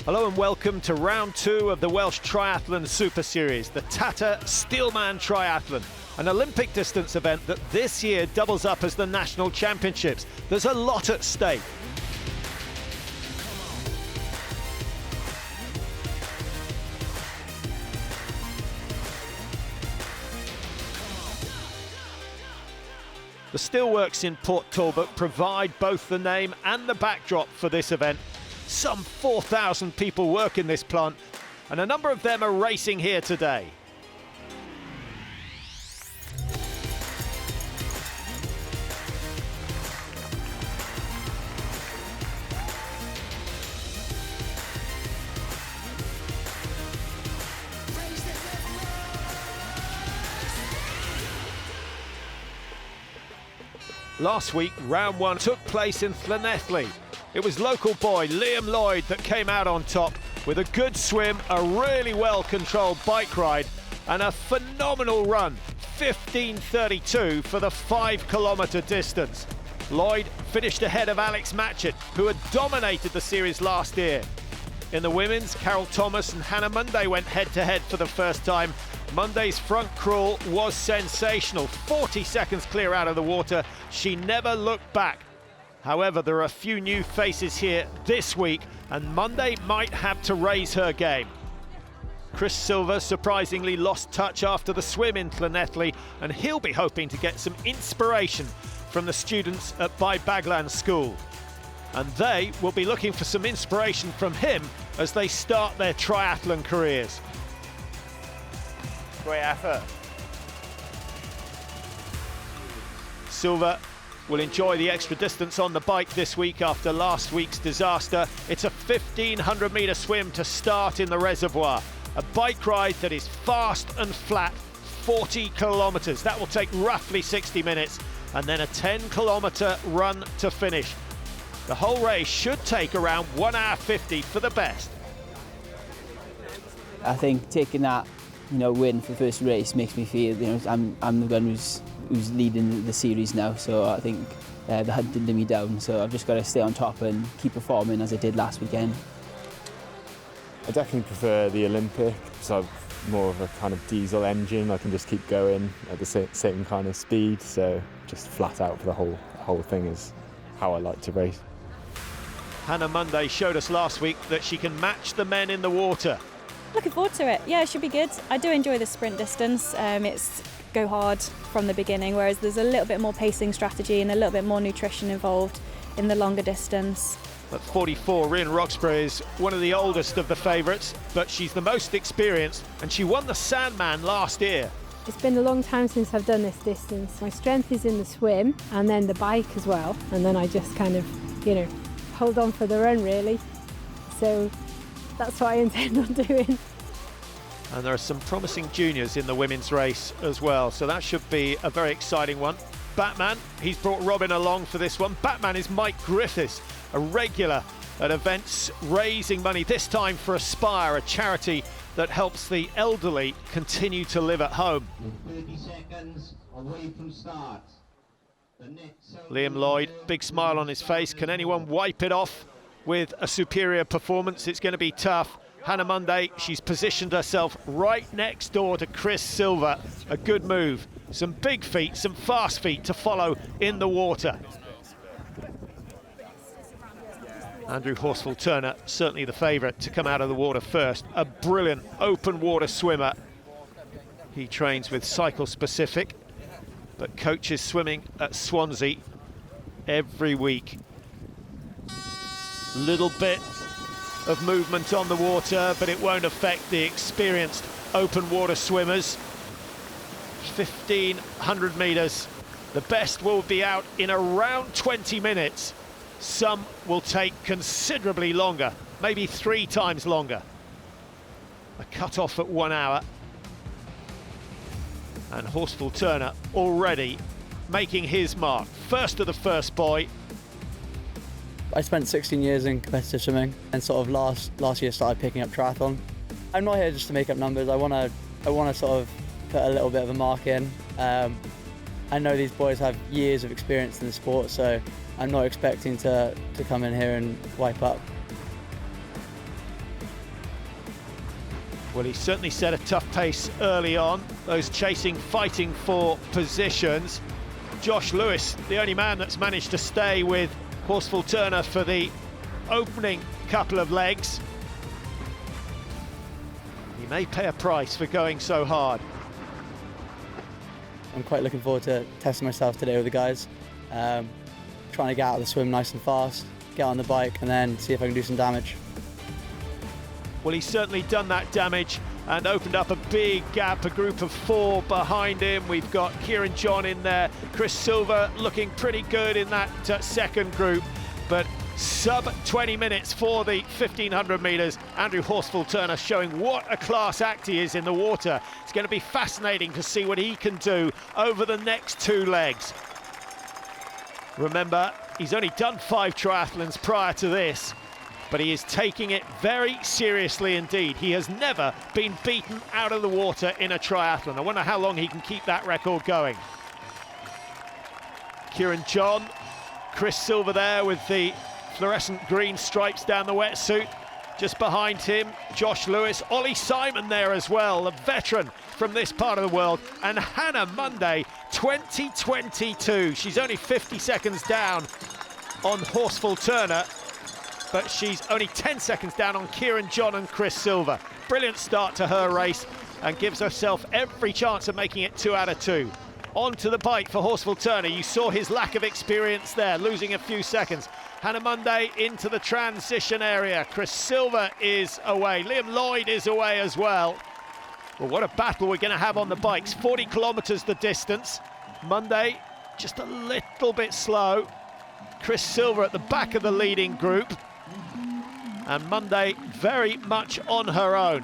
Hello and welcome to round 2 of the Welsh Triathlon Super Series, the TATA Steelman Triathlon, an Olympic distance event that this year doubles up as the National Championships. There's a lot at stake. The steelworks in Port Talbot provide both the name and the backdrop for this event. Some 4,000 people work in this plant, and a number of them are racing here today. Last week, round 1 took place in Llanelli. It was local boy LLOYD that came out on top with a good swim, a really well-controlled bike ride and a phenomenal run, 15:32 for the 5-kilometre distance. Lloyd finished ahead of Alex Matchett, who had dominated the series last year. In the women's, Carol Thomas and Hannah Monday went head-to-head for the first time. Monday's front crawl was sensational, 40 seconds clear out of the water. She never looked back. However, there are a few new faces here this week, and Monday might have to raise her game. Chris Silver surprisingly lost touch after the swim in Llanelli, and he'll be hoping to get some inspiration from the students at Baglan School. And they will be looking for some inspiration from him as they start their triathlon careers. Great effort. Silver will enjoy the extra distance on the bike this week after last week's disaster. It's a 1,500-metre swim to start in the reservoir. A bike ride that is fast and flat, 40 kilometres. That will take roughly 60 minutes, and then a 10-kilometre run to finish. The whole race should take around 1 hour 50 for the best. I think taking that, win for the first race makes me feel, I'm the one who's leading the series now. So I think the hunt didn't let me down. So I've just got to stay on top and keep performing as I did last weekend. I definitely prefer the Olympic, so I've more of a kind of diesel engine. I can just keep going at the same kind of speed. So just flat out for the whole thing is how I like to race. Hannah Monday showed us last week that she can match the men in the water. Looking forward to it. Yeah, it should be good. I do enjoy the sprint distance. It's go hard from the beginning, whereas there's a little bit more pacing strategy and a little bit more nutrition involved in the longer distance. At 44, RHIAN ROXBURGH is one of the oldest of the favourites, but she's the most experienced, and she won the Sandman last year. It's been a long time since I've done this distance. My strength is in the swim and then the bike as well, and then I just kind of, hold on for the run really. So that's what I intend on doing. And there are some promising juniors in the women's race as well, so that should be a very exciting one. Batman, he's brought Robin along for this one. Batman is Mike Griffiths, a regular at events raising money, this time for Aspire, a charity that helps the elderly continue to live at home. 30 seconds away from start. LLOYD, big smile on his face. Can anyone wipe it off with a superior performance? It's going to be tough. Hannah Monday, she's positioned herself right next door to Chris Silver. A good move. Some big feet, some fast feet to follow in the water. Andrew Horsfall-Turner, certainly the favourite to come out of the water first. A brilliant open water swimmer. He trains with Cycle Specific, but coaches swimming at Swansea every week. Little bit of movement on the water, but it won't affect the experienced open water swimmers. 1,500 metres. The best will be out in around 20 minutes. Some will take considerably longer, maybe 3 times longer. A cut-off at 1 hour. And Horsfall-Turner already making his mark. First of the first boy. I spent 16 years in competitive swimming, and sort of last year started picking up triathlon. I'm not here just to make up numbers. I want to sort of put a little bit of a mark in. I know these boys have years of experience in the sport, so I'm not expecting to come in here and wipe up. Well, he certainly set a tough pace early on, those chasing, fighting for positions. Josh Lewis, the only man that's managed to stay with Horsfall Turner for the opening couple of legs. He may pay a price for going so hard. I'm quite looking forward to testing myself today with the guys. Trying to get out of the swim nice and fast, get on the bike and then see if I can do some damage. Well, he's certainly done that damage and opened up a big gap, a group of 4 behind him. We've got Kieran John in there, Chris Silver looking pretty good in that second group, but sub 20 minutes for the 1500 metres. Andrew Horsfall Turner showing what a class act he is in the water. It's going to be fascinating to see what he can do over the next 2 legs. Remember, he's only done 5 triathlons prior to this, but he is taking it very seriously indeed. He has never been beaten out of the water in a triathlon. I wonder how long he can keep that record going. Kieran John, Chris Silver there with the fluorescent green stripes down the wetsuit. Just behind him, Josh Lewis, Ollie Simon there as well, a veteran from this part of the world, and Hannah Monday, 2022. She's only 50 seconds down on Horsfall Turner, but she's only 10 seconds down on Kieran John and Chris Silver. Brilliant start to her race and gives herself every chance of making it 2 out of 2. Onto the bike for Horsfall Turner. You saw his lack of experience there, losing a few seconds. Hannah Monday into the transition area. Chris Silver is away. Liam Lloyd is away as well. Well, what a battle we're going to have on the bikes. 40 kilometres the distance. Monday just a little bit slow. Chris Silver at the back of the leading group. And Monday very much on her own.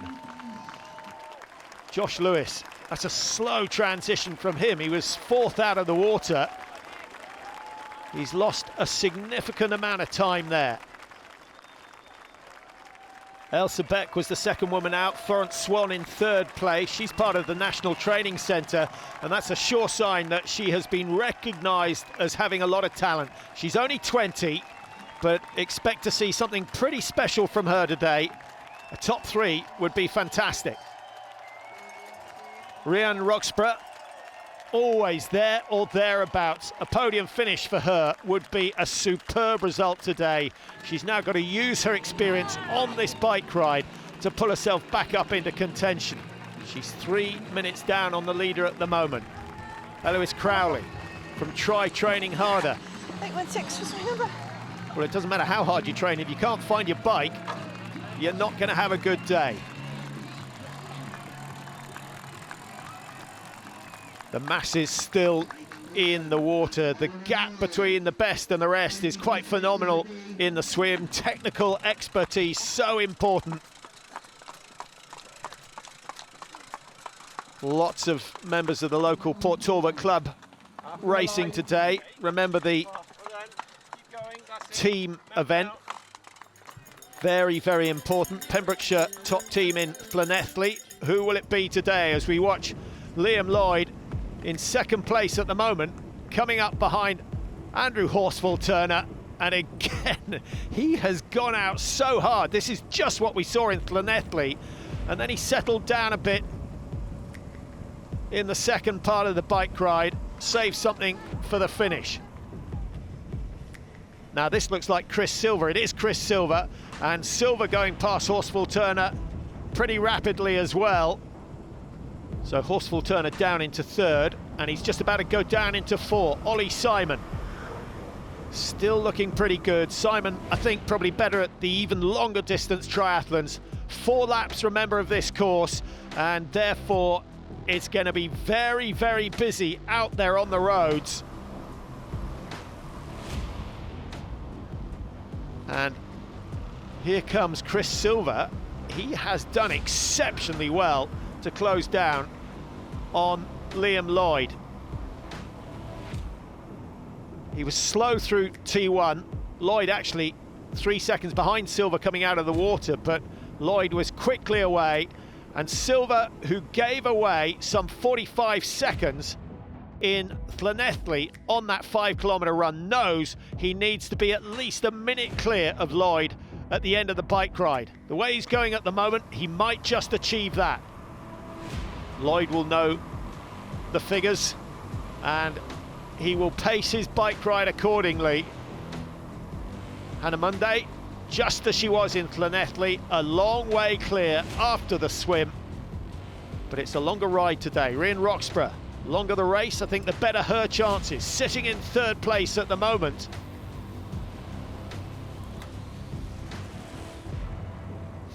Josh Lewis, that's a slow transition from him. He was 4th out of the water. He's lost a significant amount of time there. Elsa Beck was the second woman out. Florence SWAN in 3rd place. She's part of the National Training Centre, and that's a sure sign that she has been recognised as having a lot of talent. She's only 20, but expect to see something pretty special from her today. A top 3 would be fantastic. RHIAN ROXBURGH, always there or thereabouts. A podium finish for her would be a superb result today. She's now got to use her experience on this bike ride to pull herself back up into contention. She's 3 minutes down on the leader at the moment. Eloise Crowley from Try Training Harder. 8:16 was my number. Well, it doesn't matter how hard you train. If you can't find your bike, you're not going to have a good day. The masses still in the water. The gap between the best and the rest is quite phenomenal in the swim. Technical expertise, so important. Lots of members of the local Port Talbot club racing today. Remember the team event. Very, very important. Pembrokeshire top team in Llanelli. Who will it be today as we watch Liam Lloyd in 2nd place at the moment, coming up behind Andrew Horsfall Turner, and again he has gone out so hard. This is just what we saw in Llanelli, and then he settled down a bit in the second part of the bike ride, saved something for the finish. Now this looks like Chris Silver. It is Chris Silver, and Silver going past Horsfall Turner pretty rapidly as well. So Horsfall Turner down into 3rd, and he's just about to go down into 4. Ollie Simon still looking pretty good. Simon, I think, probably better at the even longer distance triathlons. 4 laps, remember, of this course, and therefore it's going to be very, very busy out there on the roads. And here comes Chris Silver. He has done exceptionally well to close down on Liam Lloyd. He was slow through T1. Lloyd actually 3 seconds behind Silver coming out of the water, but Lloyd was quickly away, and Silver, who gave away some 45 seconds in Llanelli on that 5 kilometre run, knows he needs to be at least a minute clear of Lloyd at the end of the bike ride. The way he's going at the moment, he might just achieve that. Lloyd will know the figures and he will pace his bike ride accordingly. Hannah Monday, just as she was in Llanelli, a long way clear after the swim, but it's a longer ride today. RHIAN ROXBURGH, longer the race, I think the better her chances, sitting in third place at the moment.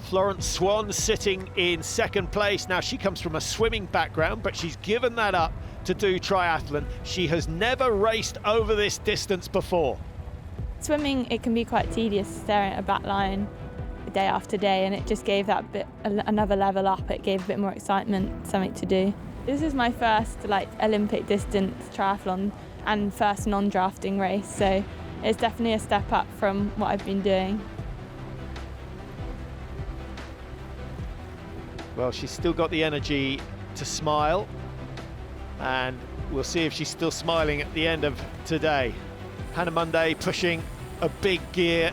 Florence SWAN sitting in second place. Now she comes from a swimming background, but she's given that up to do triathlon. She has never raced over this distance before. Swimming, it can be quite tedious staring at a back line day after day, and it just gave that bit another level up. It gave a bit more excitement, something to do. This is my first Olympic distance triathlon and first non-drafting race, so it's definitely a step up from what I've been doing. Well, she's still got the energy to smile, and we'll see if she's still smiling at the end of today. Hannah Monday pushing a big gear.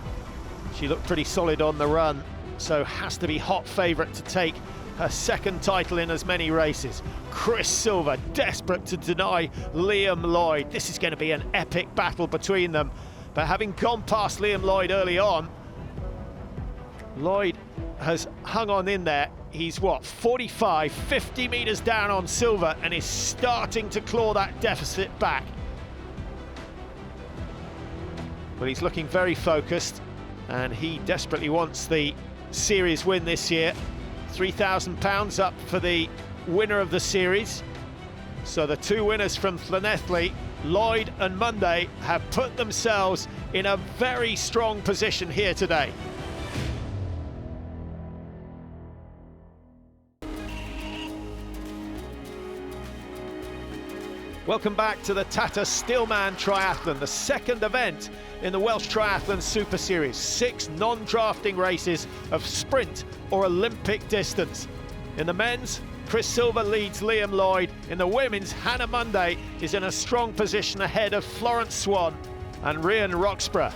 She looked pretty solid on the run, so has to be hot favourite to take her second title in as many races. Chris Silver desperate to deny Liam Lloyd. This is going to be an epic battle between them, but having gone past Liam Lloyd early on, Lloyd has hung on in there. He's 45, 50 metres down on Silver and is starting to claw that deficit back. But he's looking very focused and he desperately wants the series win this year. £3,000 up for the winner of the series. So the two winners from Llanelli, Lloyd and Monday, have put themselves in a very strong position here today. Welcome back to the TATA Steelman Triathlon, the second event in the Welsh Triathlon Super Series. 6 non-drafting races of sprint or Olympic distance. In the men's, Chris Silver leads Liam Lloyd. In the women's, Hannah Monday is in a strong position ahead of Florence SWAN and RHIAN ROXBURGH.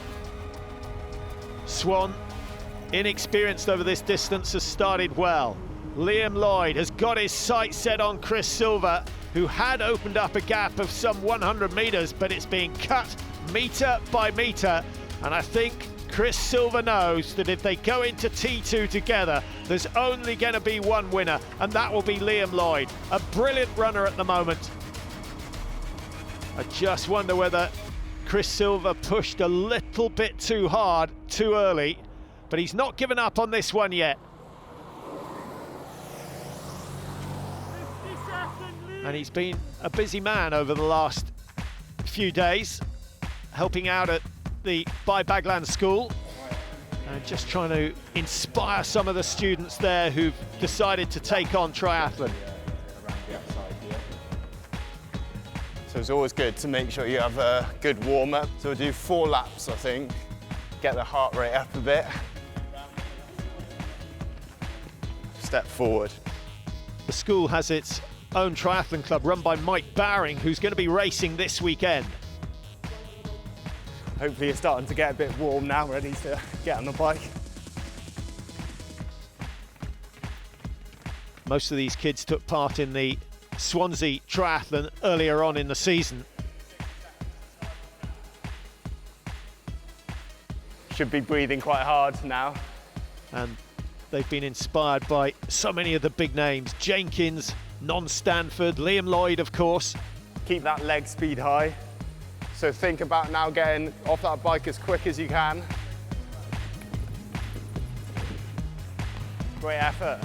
SWAN, inexperienced over this distance, has started well. Liam Lloyd has got his sights set on Chris Silver, who had opened up a gap of some 100 metres, but it's being cut metre by metre. And I think Chris Silver knows that if they go into T2 together, there's only going to be one winner, and that will be Liam Lloyd. A brilliant runner at the moment. I just wonder whether Chris Silver pushed a little bit too hard, too early, but he's not given up on this one yet. And he's been a busy man over the last few days, helping out at the Bagland School and just trying to inspire some of the students there who've decided to take on triathlon. So it's always good to make sure you have a good warm-up. So we'll do 4 laps, I think, get the heart rate up a bit. Step forward. The school has its own triathlon club run by Mike Bowring, who's going to be racing this weekend. Hopefully you're starting to get a bit warm now, ready to get on the bike. Most of these kids took part in the Swansea triathlon earlier on in the season. Should be breathing quite hard now. And they've been inspired by so many of the big names. Jenkins, Non-Stanford, Liam Lloyd, of course. Keep that leg speed high. So think about now getting off that bike as quick as you can. Great effort.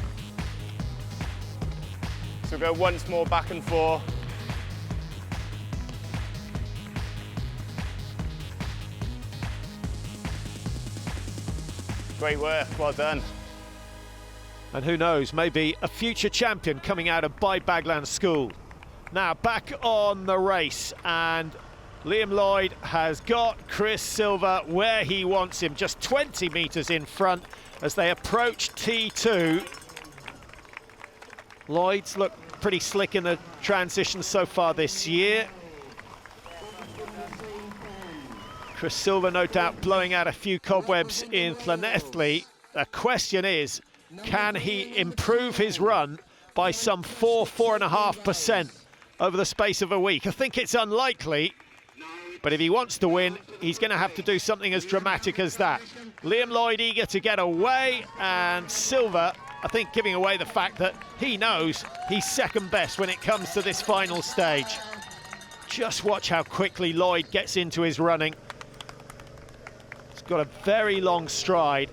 So go once more back and forth. Great work, well done. And who knows, maybe a future champion coming out of Bagland School. Now back on the race, and Liam Lloyd has got Chris Silver where he wants him, just 20 metres in front as they approach T2. Lloyd's looked pretty slick in the transition so far this year. Chris Silver, no doubt, blowing out a few cobwebs in Llanelli. The question is, can he improve his run by some 4.5% over the space of a week? I think it's unlikely, but if he wants to win, he's going to have to do something as dramatic as that. Liam Lloyd eager to get away, and Silver, I think, giving away the fact that he knows he's second best when it comes to this final stage. Just watch how quickly Lloyd gets into his running. He's got a very long stride,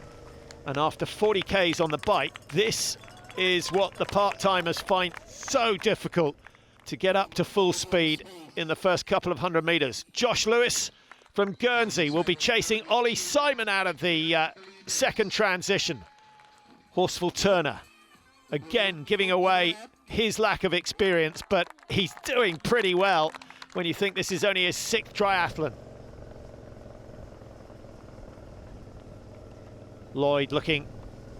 and after 40 Ks on the bike, this is what the part-timers find so difficult, to get up to full speed in the first couple of 100 metres. Josh Lewis from Guernsey will be chasing Ollie Simon out of the second transition. Horsful Turner, again giving away his lack of experience, but he's doing pretty well when you think this is only his 6th triathlon. Lloyd looking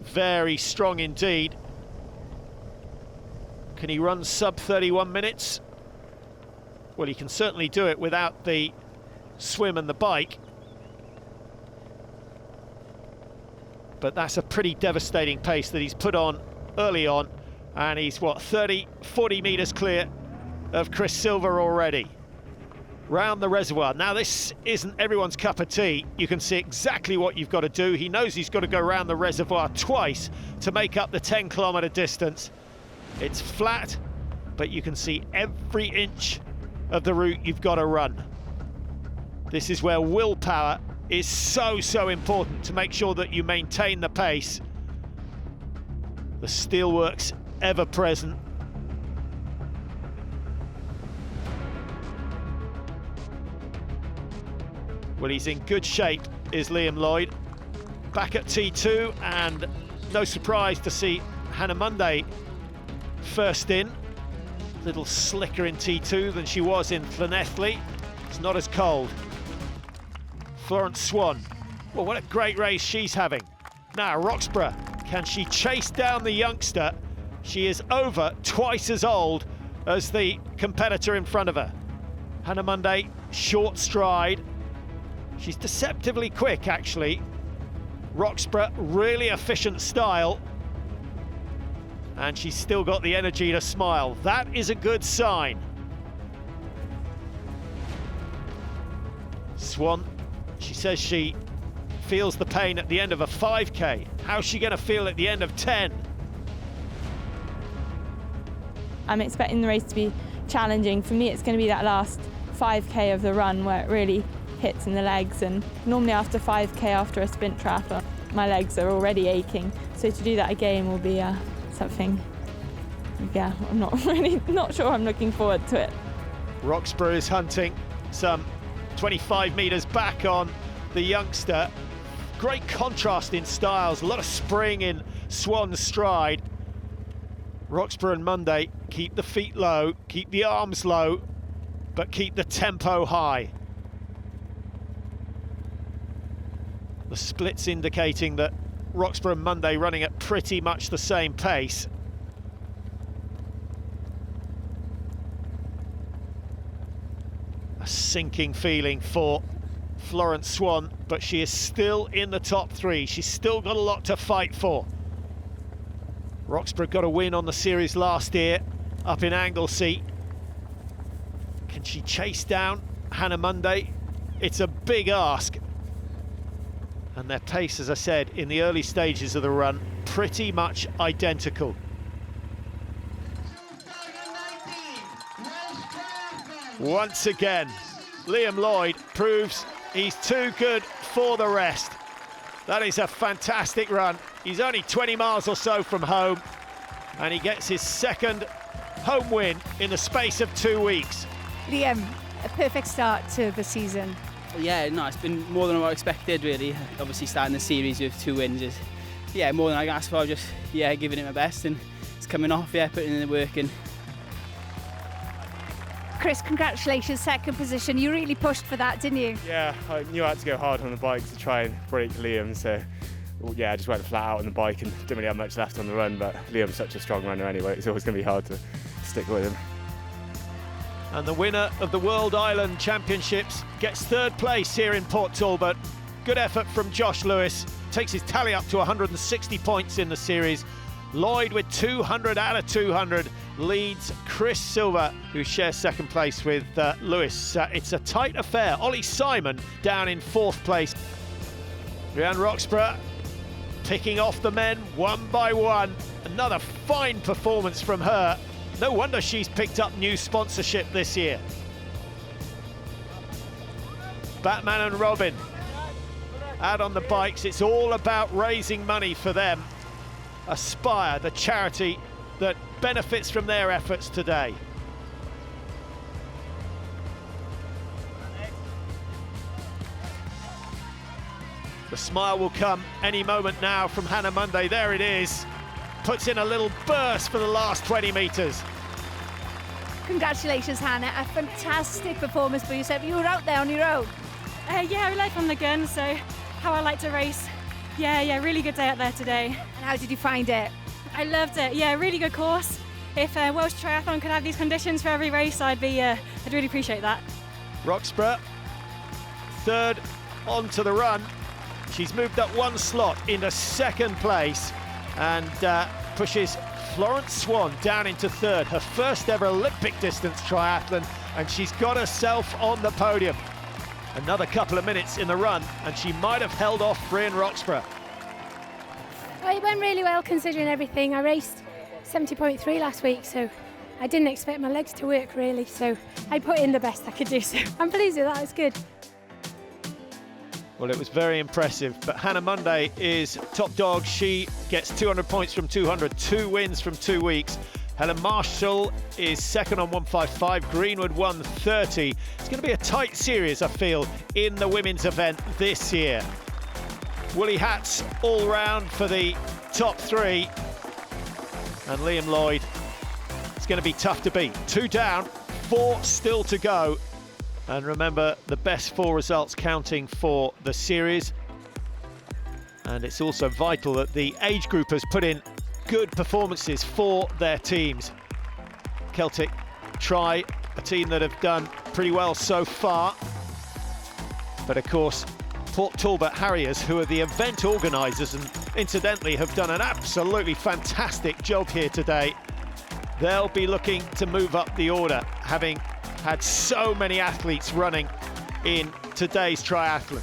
very strong indeed. Can he run sub 31 minutes? Well, he can certainly do it without the swim and the bike. But that's a pretty devastating pace that he's put on early on, and he's, what, 30, 40 metres clear of Chris Silver already. Round the reservoir. Now, this isn't everyone's cup of tea. You can see exactly what you've got to do. He knows he's got to go round the reservoir twice to make up the 10-kilometre distance. It's flat, but you can see every inch of the route you've got to run. This is where willpower is so important, to make sure that you maintain the pace. The steelwork's ever present. Well, he's in good shape, is Liam Lloyd. Back at T2, and no surprise to see Hannah Monday first in. A little slicker in T2 than she was in Llanelli. It's not as cold. Florence Swan, well, what a great race she's having. Now, ROXBURGH, can she chase down the youngster? She is over twice as old as the competitor in front of her. Hannah Monday, short stride. She's deceptively quick, actually. ROXBURGH, really efficient style. And she's still got the energy to smile. That is a good sign. Swan, she says she feels the pain at the end of a 5K. How's she going to feel at the end of 10? I'm expecting the race to be challenging. For me, it's going to be that last 5K of the run where it really hits in the legs, and normally after 5K after a sprint triathlon, my legs are already aching. So to do that again will be something, yeah, I'm not sure I'm looking forward to it. ROXBURGH is hunting some 25 metres back on the youngster. Great contrast in styles, a lot of spring in Swan's stride. ROXBURGH and Monday keep the feet low, keep the arms low, but keep the tempo high. The splits indicating that ROXBURGH and Monday running at pretty much the same pace. A sinking feeling for Florence Swan, but she is still in the top 3. She's still got a lot to fight for. ROXBURGH got a win on the series last year up in Anglesey. Can she chase down Hannah Monday? It's a big ask. And their pace, as I said, in the early stages of the run, pretty much identical. Once again, Liam Lloyd proves he's too good for the rest. That is a fantastic run. He's only 20 miles or so from home, and he gets his second home win in the space of 2 weeks. Liam, a perfect start to the season. Yeah, no, it's been more than what I expected, really. Obviously, starting the series with 2 wins is, yeah, more than I asked for. Just, yeah, giving it my best, and it's coming off, yeah, putting in the work in. Chris, congratulations, second position. You really pushed for that, didn't you? Yeah, I knew I had to go hard on the bike to try and break Liam, so yeah, I just went flat out on the bike and didn't really have much left on the run, but Liam's such a strong runner anyway, it's always going to be hard to stick with him. And the winner of the World Island Championships gets third place here in Port Talbot. Good effort from Josh Lewis. Takes his tally up to 160 points in the series. Lloyd with 200 out of 200 leads Chris Silver, who shares second place with Lewis. It's a tight affair. Ollie Simon down in fourth place. RHIAN Roxburgh picking off the men one by one. Another fine performance from her. No wonder she's picked up new sponsorship this year. Batman and Robin out on the bikes. It's all about raising money for them. Aspire, the charity that benefits from their efforts today. The smile will come any moment now from Hannah Monday. There it is. Puts in a little burst for the last 20 metres. Congratulations, Hannah. A fantastic performance for yourself. You were out there on your own. Yeah, I like from the gun, so how I like to race. Yeah, really good day out there today. And how did you find it? I loved it. Yeah, really good course. If Welsh Triathlon could have these conditions for every race, I'd really appreciate that. Roxburgh, third onto the run. She's moved up one slot into second place and pushes Florence Swan down into third. Her first ever Olympic distance triathlon, and she's got herself on the podium. Another couple of minutes in the run, and she might have held off RHIAN Roxburgh. Well, it went really well considering everything. I raced 70.3 last week, so I didn't expect my legs to work really, so I put in the best I could do, so I'm pleased with that. It's good. Well, it was very impressive, but Hannah Monday is top dog. She gets 200 points from 200, 2 wins from 2 weeks. Helen Marshall is second on 155, Greenwood 130. It's going to be a tight series, I feel, in the women's event this year. Woolly hats all round for the top 3. And Liam Lloyd, it's going to be tough to beat. 2 down, 4 still to go. And remember, the best 4 results counting for the series. And it's also vital that the age groupers put in good performances for their teams. Celtic Tri, a team that have done pretty well so far. But of course, Port Talbot Harriers, who are the event organisers and incidentally have done an absolutely fantastic job here today, they'll be looking to move up the order, having had so many athletes running in today's triathlon.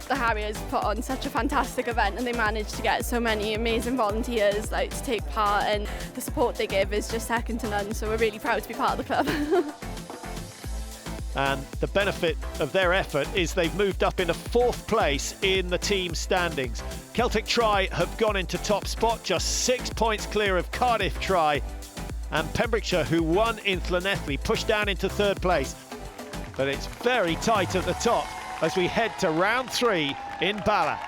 The Harriers put on such a fantastic event and they managed to get so many amazing volunteers to take part, and the support they give is just second to none, so we're really proud to be part of the club. And the benefit of their effort is they've moved up into 4th place in the team standings. Celtic Tri have gone into top spot, just 6 points clear of Cardiff Tri, and Pembrokeshire, who won in Llanelli, pushed down into 3rd place. But it's very tight at the top as we head to round 3 in Bala.